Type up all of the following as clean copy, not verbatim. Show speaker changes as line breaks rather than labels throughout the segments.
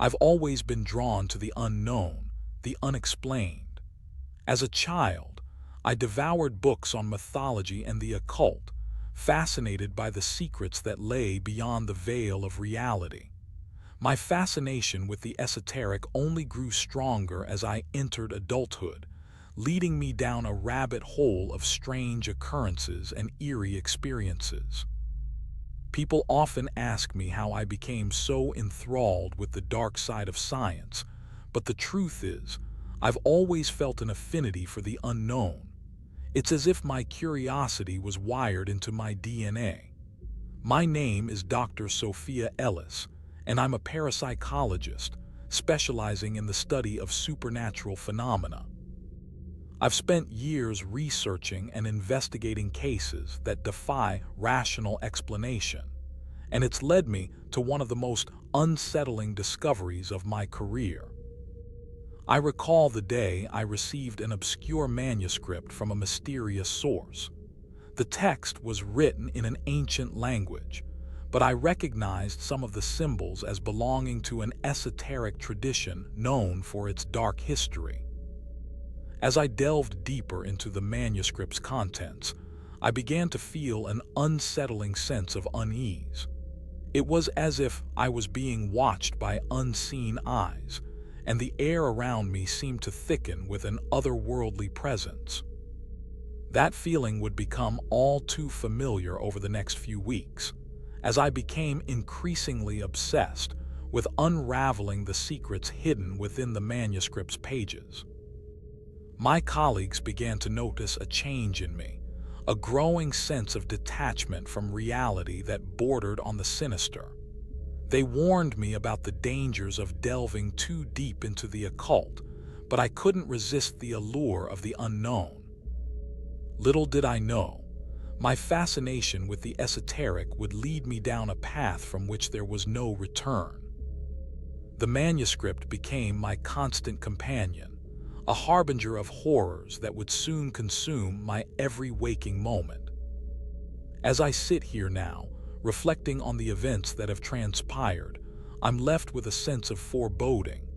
I've always been drawn to the unknown, the unexplained. As a child, I devoured books on mythology and the occult, fascinated by the secrets that lay beyond the veil of reality. My fascination with the esoteric only grew stronger as I entered adulthood, leading me down a rabbit hole of strange occurrences and eerie experiences. People often ask me how I became so enthralled with the dark side of science, but the truth is, I've always felt an affinity for the unknown. It's as if my curiosity was wired into my DNA. My name is Dr. Sophia Ellis, and I'm a parapsychologist specializing in the study of supernatural phenomena. I've spent years researching and investigating cases that defy rational explanation, and it's led me to one of the most unsettling discoveries of my career. I recall the day I received an obscure manuscript from a mysterious source. The text was written in an ancient language, but I recognized some of the symbols as belonging to an esoteric tradition known for its dark history. As I delved deeper into the manuscript's contents, I began to feel an unsettling sense of unease. It was as if I was being watched by unseen eyes, and the air around me seemed to thicken with an otherworldly presence. That feeling would become all too familiar over the next few weeks, as I became increasingly obsessed with unraveling the secrets hidden within the manuscript's pages. My colleagues began to notice a change in me, a growing sense of detachment from reality that bordered on the sinister. They warned me about the dangers of delving too deep into the occult, but I couldn't resist the allure of the unknown. Little did I know, my fascination with the esoteric would lead me down a path from which there was no return. The manuscript became my constant companion, a harbinger of horrors that would soon consume my every waking moment. As I sit here now, reflecting on the events that have transpired, I'm left with a sense of foreboding.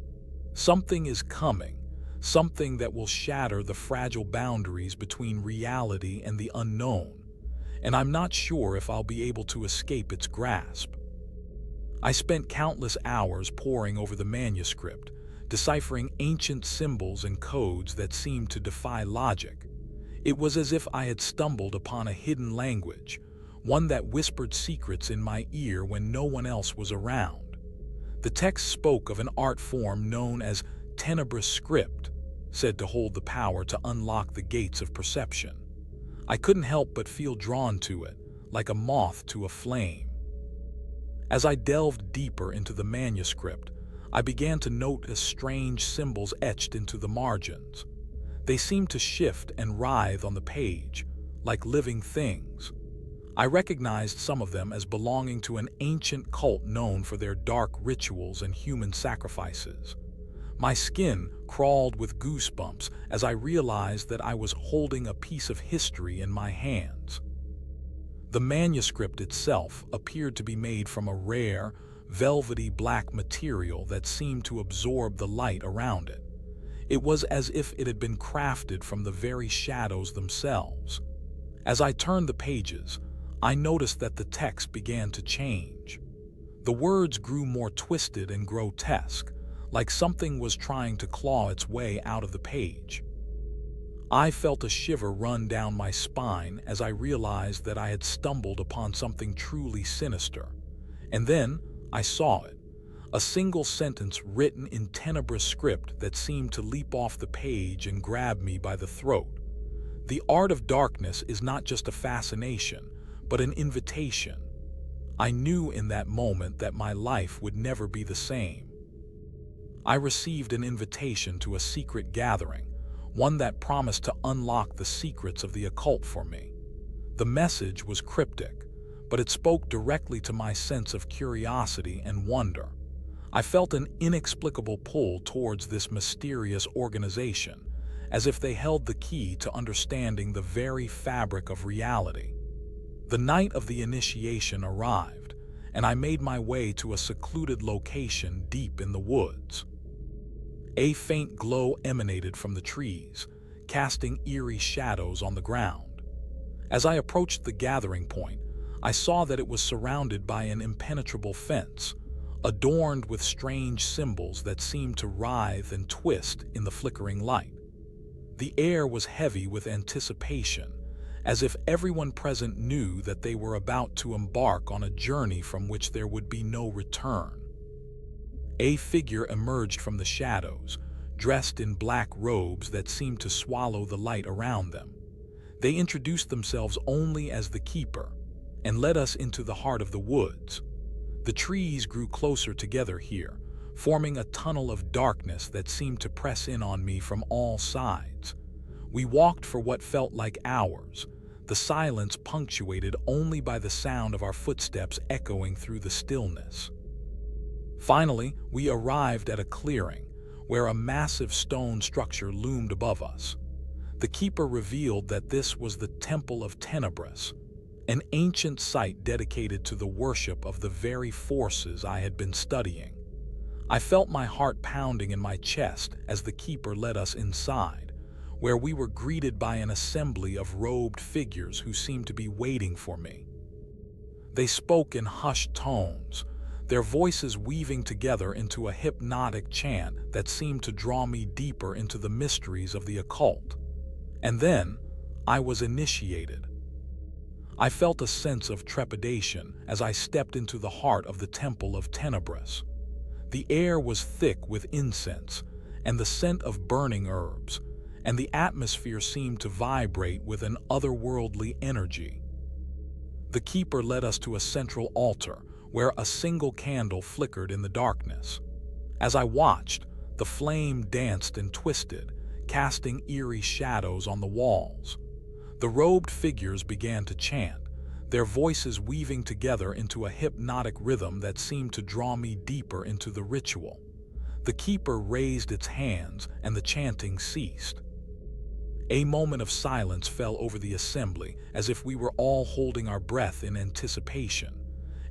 Something is coming, something that will shatter the fragile boundaries between reality and the unknown, and I'm not sure if I'll be able to escape its grasp. I spent countless hours poring over the manuscript, deciphering ancient symbols and codes that seemed to defy logic. It was as if I had stumbled upon a hidden language, one that whispered secrets in my ear when no one else was around. The text spoke of an art form known as tenebrous script, said to hold the power to unlock the gates of perception. I couldn't help but feel drawn to it, like a moth to a flame. As I delved deeper into the manuscript, I began to notice strange symbols etched into the margins. They seemed to shift and writhe on the page, like living things. I recognized some of them as belonging to an ancient cult known for their dark rituals and human sacrifices. My skin crawled with goosebumps as I realized that I was holding a piece of history in my hands. The manuscript itself appeared to be made from a rare, velvety black material that seemed to absorb the light around it. It was as if it had been crafted from the very shadows themselves. As I turned the pages, I noticed that the text began to change. The words grew more twisted and grotesque, like something was trying to claw its way out of the page. I felt a shiver run down my spine as I realized that I had stumbled upon something truly sinister. And then I saw it, a single sentence written in tenebrous script that seemed to leap off the page and grab me by the throat. The art of darkness is not just a fascination, but an invitation. I knew in that moment that my life would never be the same. I received an invitation to a secret gathering, one that promised to unlock the secrets of the occult for me. The message was cryptic, but it spoke directly to my sense of curiosity and wonder. I felt an inexplicable pull towards this mysterious organization, as if they held the key to understanding the very fabric of reality. The night of the initiation arrived, and I made my way to a secluded location deep in the woods. A faint glow emanated from the trees, casting eerie shadows on the ground. As I approached the gathering point, I saw that it was surrounded by an impenetrable fence, adorned with strange symbols that seemed to writhe and twist in the flickering light. The air was heavy with anticipation, as if everyone present knew that they were about to embark on a journey from which there would be no return. A figure emerged from the shadows, dressed in black robes that seemed to swallow the light around them. They introduced themselves only as the Keeper, and led us into the heart of the woods. The trees grew closer together here, forming a tunnel of darkness that seemed to press in on me from all sides. We walked for what felt like hours, the silence punctuated only by the sound of our footsteps echoing through the stillness. Finally, we arrived at a clearing, where a massive stone structure loomed above us. The Keeper revealed that this was the Temple of Tenebris, an ancient site dedicated to the worship of the very forces I had been studying. I felt my heart pounding in my chest as the Keeper led us inside, where we were greeted by an assembly of robed figures who seemed to be waiting for me. They spoke in hushed tones, their voices weaving together into a hypnotic chant that seemed to draw me deeper into the mysteries of the occult. And then, I was initiated. I felt a sense of trepidation as I stepped into the heart of the Temple of Tenebris. The air was thick with incense and the scent of burning herbs, and the atmosphere seemed to vibrate with an otherworldly energy. The Keeper led us to a central altar, where a single candle flickered in the darkness. As I watched, the flame danced and twisted, casting eerie shadows on the walls. The robed figures began to chant, their voices weaving together into a hypnotic rhythm that seemed to draw me deeper into the ritual. The Keeper raised its hands, and the chanting ceased. A moment of silence fell over the assembly, as if we were all holding our breath in anticipation.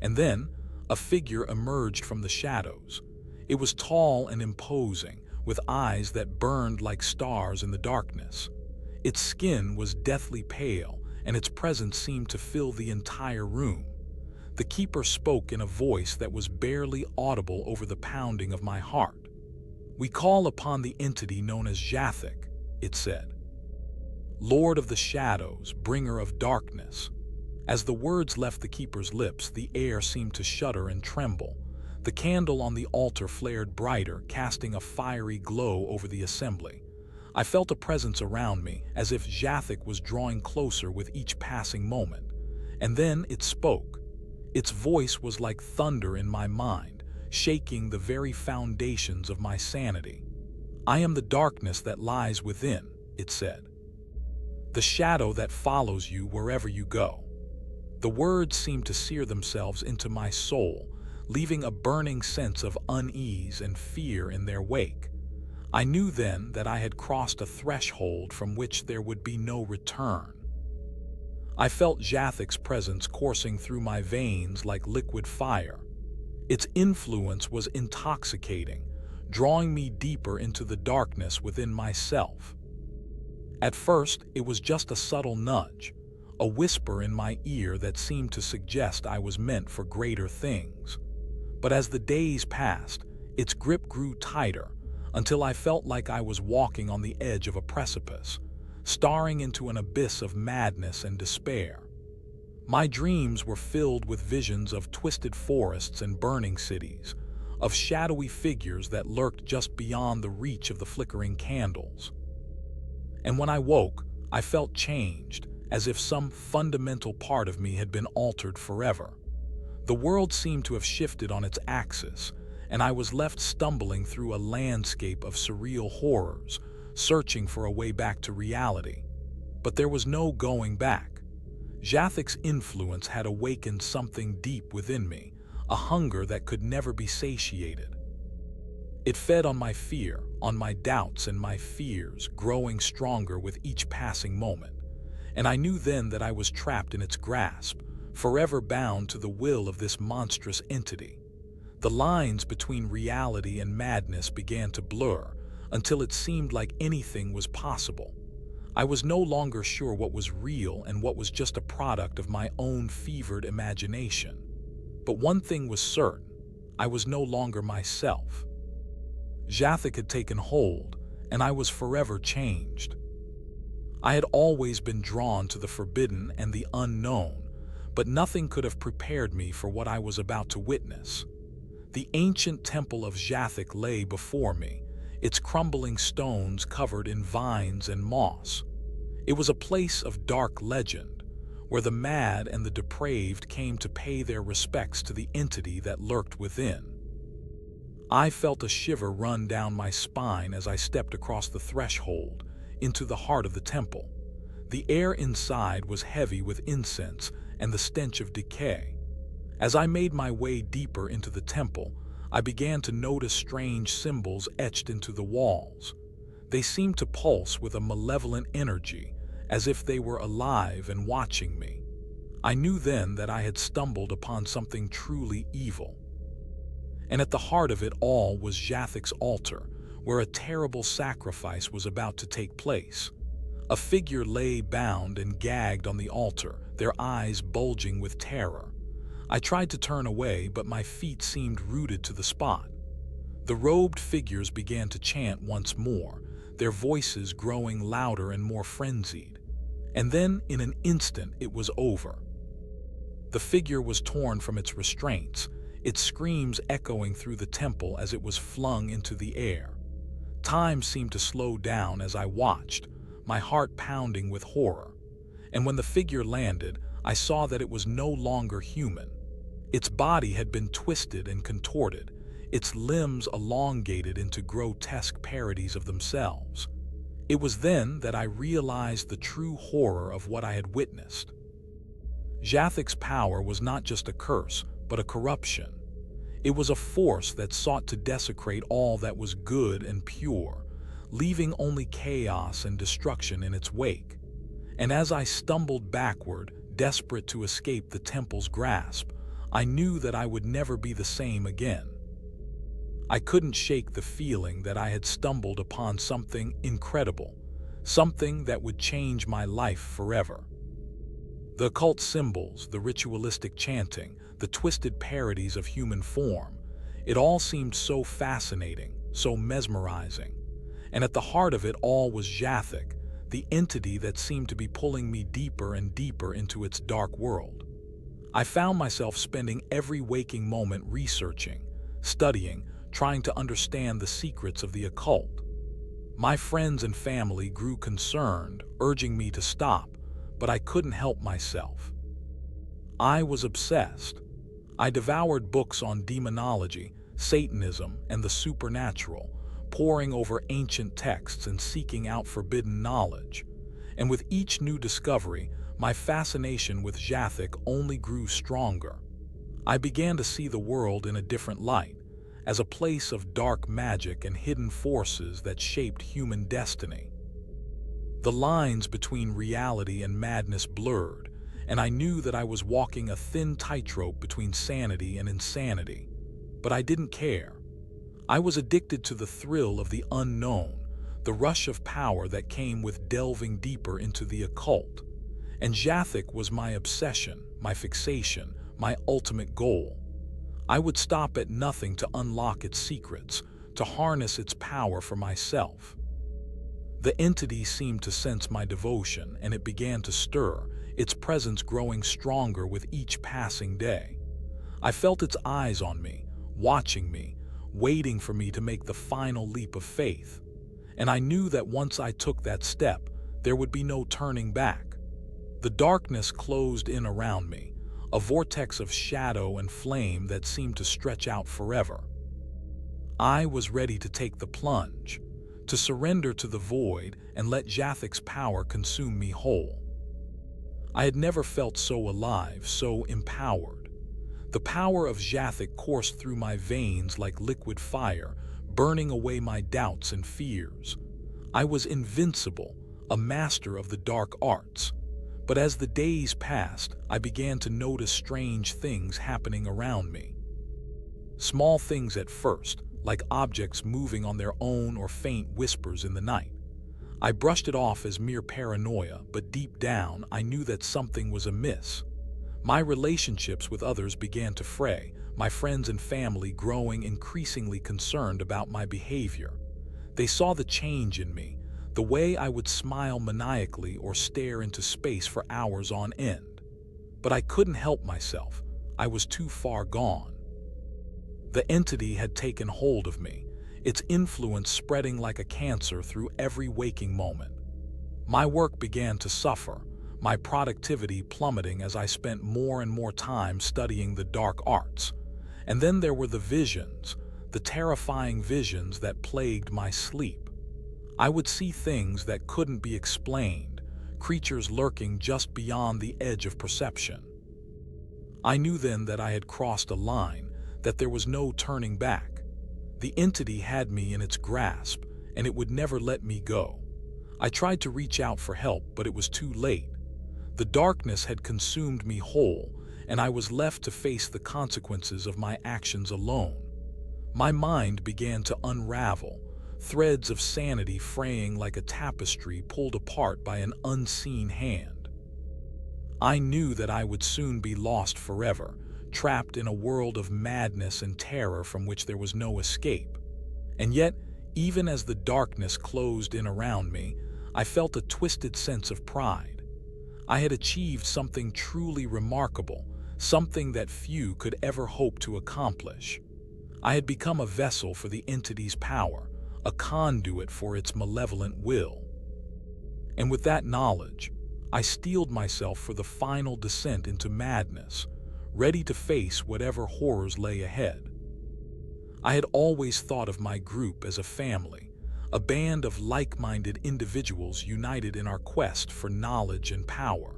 And then, a figure emerged from the shadows. It was tall and imposing, with eyes that burned like stars in the darkness. Its skin was deathly pale, and its presence seemed to fill the entire room. The Keeper spoke in a voice that was barely audible over the pounding of my heart. "We call upon the entity known as Jathik," it said. "Lord of the shadows, bringer of darkness." As the words left the Keeper's lips, the air seemed to shudder and tremble. The candle on the altar flared brighter, casting a fiery glow over the assembly. I felt a presence around me, as if Jathik was drawing closer with each passing moment. And then it spoke. Its voice was like thunder in my mind, shaking the very foundations of my sanity. "I am the darkness that lies within," it said. "The shadow that follows you wherever you go." The words seemed to sear themselves into my soul, leaving a burning sense of unease and fear in their wake. I knew then that I had crossed a threshold from which there would be no return. I felt Jathik's presence coursing through my veins like liquid fire. Its influence was intoxicating, drawing me deeper into the darkness within myself. At first, it was just a subtle nudge, a whisper in my ear that seemed to suggest I was meant for greater things. But as the days passed, its grip grew tighter, until I felt like I was walking on the edge of a precipice, staring into an abyss of madness and despair. My dreams were filled with visions of twisted forests and burning cities, of shadowy figures that lurked just beyond the reach of the flickering candles. And when I woke, I felt changed, as if some fundamental part of me had been altered forever. The world seemed to have shifted on its axis, and I was left stumbling through a landscape of surreal horrors, searching for a way back to reality. But there was no going back. Jathik's influence had awakened something deep within me, a hunger that could never be satiated. It fed on my fear, on my doubts and my fears, growing stronger with each passing moment. And I knew then that I was trapped in its grasp, forever bound to the will of this monstrous entity. The lines between reality and madness began to blur until it seemed like anything was possible. I was no longer sure what was real and what was just a product of my own fevered imagination. But one thing was certain: I was no longer myself. Jathik had taken hold, and I was forever changed. I had always been drawn to the forbidden and the unknown, but nothing could have prepared me for what I was about to witness. The ancient temple of Jathik lay before me, its crumbling stones covered in vines and moss. It was a place of dark legend, where the mad and the depraved came to pay their respects to the entity that lurked within. I felt a shiver run down my spine as I stepped across the threshold into the heart of the temple. The air inside was heavy with incense and the stench of decay. As I made my way deeper into the temple, I began to notice strange symbols etched into the walls. They seemed to pulse with a malevolent energy, as if they were alive and watching me. I knew then that I had stumbled upon something truly evil. And at the heart of it all was Jathik's altar, where a terrible sacrifice was about to take place. A figure lay bound and gagged on the altar, their eyes bulging with terror. I tried to turn away, but my feet seemed rooted to the spot. The robed figures began to chant once more, their voices growing louder and more frenzied. And then, in an instant, it was over. The figure was torn from its restraints, its screams echoing through the temple as it was flung into the air. Time seemed to slow down as I watched, my heart pounding with horror. And when the figure landed, I saw that it was no longer human. Its body had been twisted and contorted, its limbs elongated into grotesque parodies of themselves. It was then that I realized the true horror of what I had witnessed. Jathik's power was not just a curse, but a corruption. It was a force that sought to desecrate all that was good and pure, leaving only chaos and destruction in its wake. And as I stumbled backward, desperate to escape the temple's grasp, I knew that I would never be the same again. I couldn't shake the feeling that I had stumbled upon something incredible, something that would change my life forever. The occult symbols, the ritualistic chanting, the twisted parodies of human form, it all seemed so fascinating, so mesmerizing. And at the heart of it all was Jathik, the entity that seemed to be pulling me deeper and deeper into its dark world. I found myself spending every waking moment researching, studying, trying to understand the secrets of the occult. My friends and family grew concerned, urging me to stop, but I couldn't help myself. I was obsessed. I devoured books on demonology, Satanism, and the supernatural, poring over ancient texts and seeking out forbidden knowledge. And with each new discovery, my fascination with Jathik only grew stronger. I began to see the world in a different light, as a place of dark magic and hidden forces that shaped human destiny. The lines between reality and madness blurred, and I knew that I was walking a thin tightrope between sanity and insanity. But I didn't care. I was addicted to the thrill of the unknown, the rush of power that came with delving deeper into the occult. And Jathik was my obsession, my fixation, my ultimate goal. I would stop at nothing to unlock its secrets, to harness its power for myself. The entity seemed to sense my devotion, and it began to stir, its presence growing stronger with each passing day. I felt its eyes on me, watching me, waiting for me to make the final leap of faith. And I knew that once I took that step, there would be no turning back. The darkness closed in around me, a vortex of shadow and flame that seemed to stretch out forever. I was ready to take the plunge, to surrender to the void and let Jathik's power consume me whole. I had never felt so alive, so empowered. The power of Jathik coursed through my veins like liquid fire, burning away my doubts and fears. I was invincible, a master of the dark arts. But as the days passed, I began to notice strange things happening around me. Small things at first, like objects moving on their own or faint whispers in the night. I brushed it off as mere paranoia, but deep down I knew that something was amiss. My relationships with others began to fray, my friends and family growing increasingly concerned about my behavior. They saw the change in me, the way I would smile maniacally or stare into space for hours on end. But I couldn't help myself. I was too far gone. The entity had taken hold of me, its influence spreading like a cancer through every waking moment. My work began to suffer, my productivity plummeting as I spent more and more time studying the dark arts. And then there were the visions, the terrifying visions that plagued my sleep. I would see things that couldn't be explained, creatures lurking just beyond the edge of perception. I knew then that I had crossed a line, that there was no turning back. The entity had me in its grasp, and it would never let me go. I tried to reach out for help, but it was too late. The darkness had consumed me whole, and I was left to face the consequences of my actions alone. My mind began to unravel, threads of sanity fraying like a tapestry pulled apart by an unseen hand. I knew that I would soon be lost forever, trapped in a world of madness and terror from which there was no escape. And yet, even as the darkness closed in around me, I felt a twisted sense of pride. I had achieved something truly remarkable, something that few could ever hope to accomplish. I had become a vessel for the entity's power, a conduit for its malevolent will. And with that knowledge, I steeled myself for the final descent into madness, ready to face whatever horrors lay ahead. I had always thought of my group as a family, a band of like-minded individuals united in our quest for knowledge and power.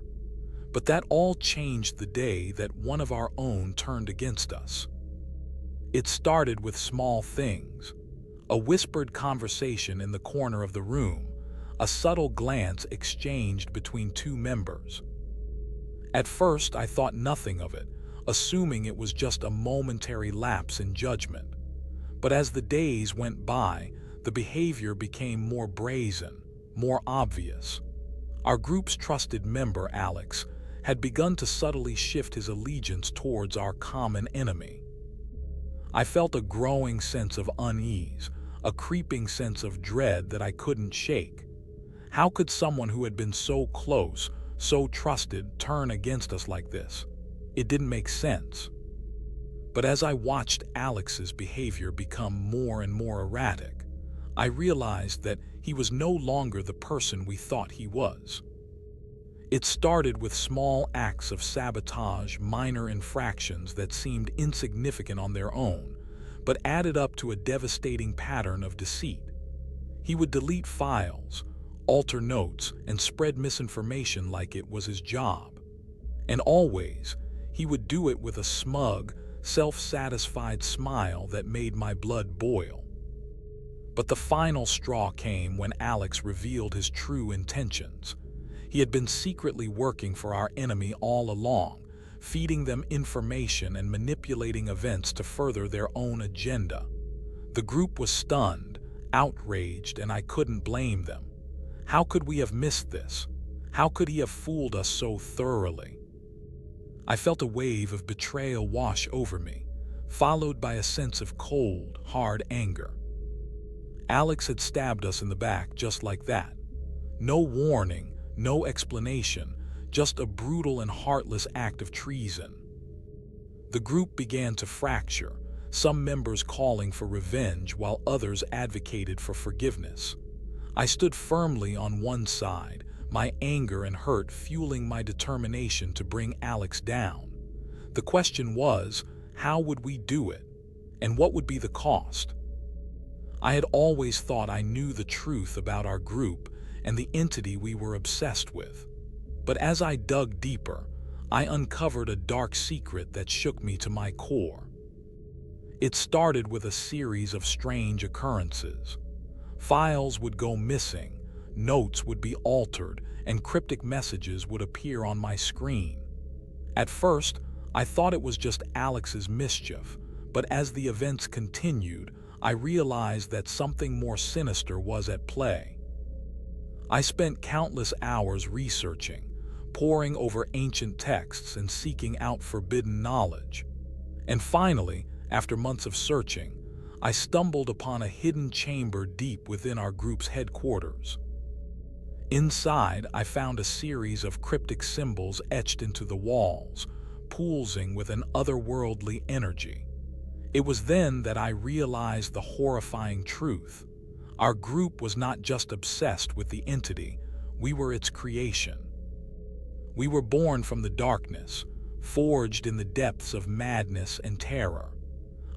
But that all changed the day that one of our own turned against us. It started with small things: a whispered conversation in the corner of the room, a subtle glance exchanged between two members. At first, I thought nothing of it, assuming it was just a momentary lapse in judgment. But as the days went by, the behavior became more brazen, more obvious. Our group's trusted member, Alex, had begun to subtly shift his allegiance towards our common enemy. I felt a growing sense of unease, a creeping sense of dread that I couldn't shake. How could someone who had been so close, so trusted, turn against us like this? It didn't make sense. But as I watched Alex's behavior become more and more erratic, I realized that he was no longer the person we thought he was. It started with small acts of sabotage, minor infractions that seemed insignificant on their own, but added up to a devastating pattern of deceit. He would delete files, alter notes, and spread misinformation like it was his job. And always, he would do it with a smug, self-satisfied smile that made my blood boil. But the final straw came when Alex revealed his true intentions. He had been secretly working for our enemy all along, feeding them information and manipulating events to further their own agenda. The group was stunned, outraged, and I couldn't blame them. How could we have missed this? How could he have fooled us so thoroughly? I felt a wave of betrayal wash over me, followed by a sense of cold, hard anger. Alex had stabbed us in the back just like that. No warning, no explanation, just a brutal and heartless act of treason. The group began to fracture, some members calling for revenge while others advocated for forgiveness. I stood firmly on one side, my anger and hurt fueling my determination to bring Alex down. The question was, how would we do it? And what would be the cost? I had always thought I knew the truth about our group and the entity we were obsessed with. But as I dug deeper, I uncovered a dark secret that shook me to my core. It started with a series of strange occurrences. Files would go missing, notes would be altered, and cryptic messages would appear on my screen. At first, I thought it was just Alex's mischief, but as the events continued, I realized that something more sinister was at play. I spent countless hours researching, poring over ancient texts and seeking out forbidden knowledge. And finally, after months of searching, I stumbled upon a hidden chamber deep within our group's headquarters. Inside, I found a series of cryptic symbols etched into the walls, pulsing with an otherworldly energy. It was then that I realized the horrifying truth. Our group was not just obsessed with the entity, we were its creation. We were born from the darkness, forged in the depths of madness and terror.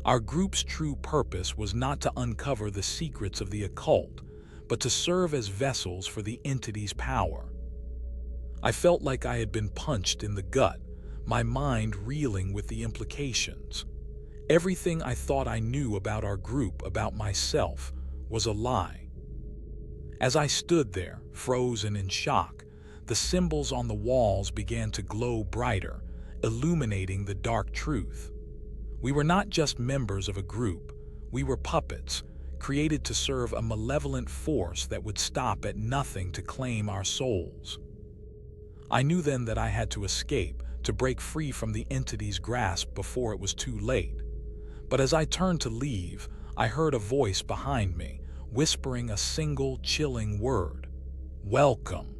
Our group's true purpose was not to uncover the secrets of the occult, but to serve as vessels for the entity's power. I felt like I had been punched in the gut, my mind reeling with the implications. Everything I thought I knew about our group, about myself, was a lie. As I stood there, frozen in shock, the symbols on the walls began to glow brighter, illuminating the dark truth. We were not just members of a group, we were puppets, created to serve a malevolent force that would stop at nothing to claim our souls. I knew then that I had to escape, to break free from the entity's grasp before it was too late. But as I turned to leave, I heard a voice behind me, whispering a single chilling word: "Welcome."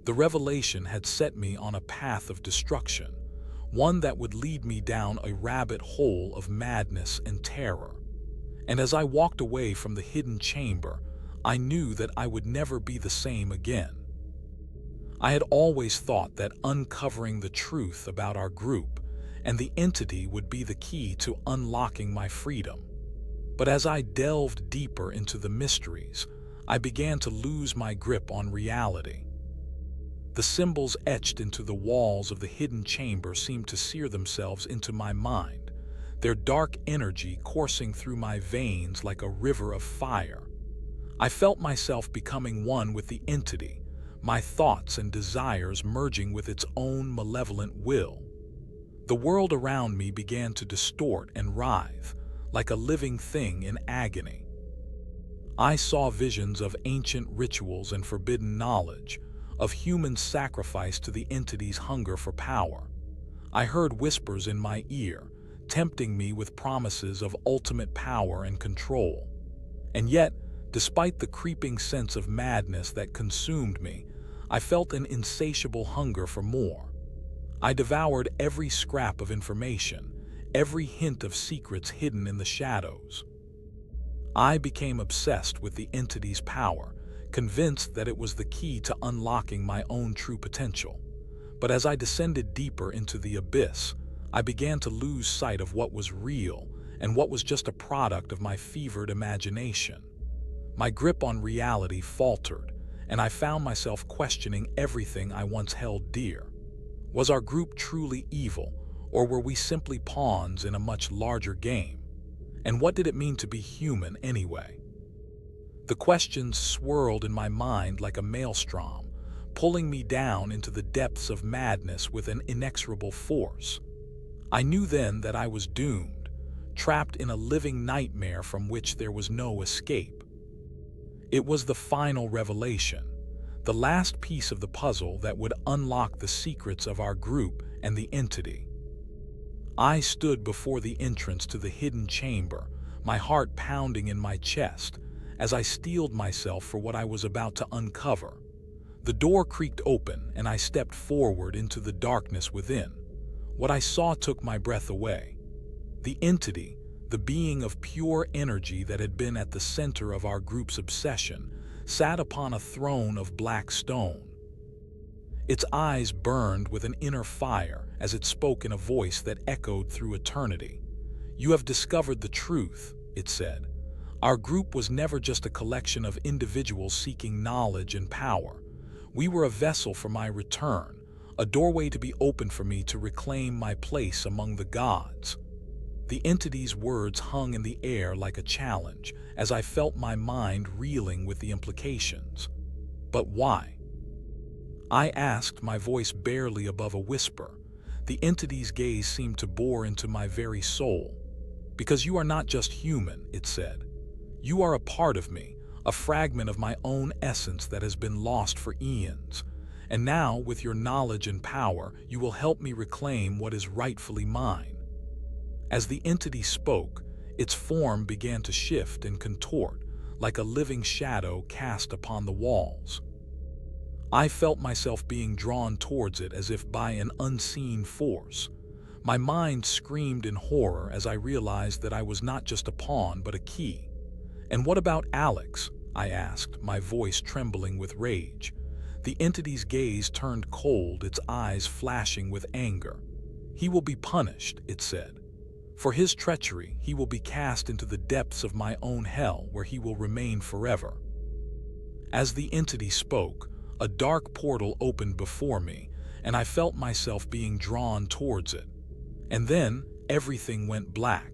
The revelation had set me on a path of destruction, one that would lead me down a rabbit hole of madness and terror. And as I walked away from the hidden chamber, I knew that I would never be the same again. I had always thought that uncovering the truth about our group and the entity would be the key to unlocking my freedom. But as I delved deeper into the mysteries, I began to lose my grip on reality. The symbols etched into the walls of the hidden chamber seemed to sear themselves into my mind, their dark energy coursing through my veins like a river of fire. I felt myself becoming one with the entity, my thoughts and desires merging with its own malevolent will. The world around me began to distort and writhe, like a living thing in agony. I saw visions of ancient rituals and forbidden knowledge, of human sacrifice to the entity's hunger for power. I heard whispers in my ear, tempting me with promises of ultimate power and control. And yet, despite the creeping sense of madness that consumed me, I felt an insatiable hunger for more. I devoured every scrap of information, every hint of secrets hidden in the shadows. I became obsessed with the entity's power, convinced that it was the key to unlocking my own true potential. But as I descended deeper into the abyss, I began to lose sight of what was real and what was just a product of my fevered imagination. My grip on reality faltered, and I found myself questioning everything I once held dear. Was our group truly evil, or were we simply pawns in a much larger game? And what did it mean to be human anyway? The questions swirled in my mind like a maelstrom, pulling me down into the depths of madness with an inexorable force. I knew then that I was doomed, trapped in a living nightmare from which there was no escape. It was the final revelation, the last piece of the puzzle that would unlock the secrets of our group and the entity. I stood before the entrance to the hidden chamber, my heart pounding in my chest, as I steeled myself for what I was about to uncover. The door creaked open, and I stepped forward into the darkness within. What I saw took my breath away. The entity, the being of pure energy that had been at the center of our group's obsession, sat upon a throne of black stone. Its eyes burned with an inner fire as it spoke in a voice that echoed through eternity. "You have discovered the truth," it said. "Our group was never just a collection of individuals seeking knowledge and power. We were a vessel for my return, a doorway to be opened for me to reclaim my place among the gods." The entity's words hung in the air like a challenge, as I felt my mind reeling with the implications. But why? I asked, my voice barely above a whisper. The entity's gaze seemed to bore into my very soul. Because you are not just human, it said. You are a part of me, a fragment of my own essence that has been lost for eons. And now, with your knowledge and power, you will help me reclaim what is rightfully mine. As the entity spoke, its form began to shift and contort, like a living shadow cast upon the walls. I felt myself being drawn towards it as if by an unseen force. My mind screamed in horror as I realized that I was not just a pawn but a key. "And what about Alex?" I asked, my voice trembling with rage. The entity's gaze turned cold, its eyes flashing with anger. "He will be punished," it said. "For his treachery, he will be cast into the depths of my own hell, where he will remain forever." As the entity spoke, a dark portal opened before me, and I felt myself being drawn towards it. And then everything went black.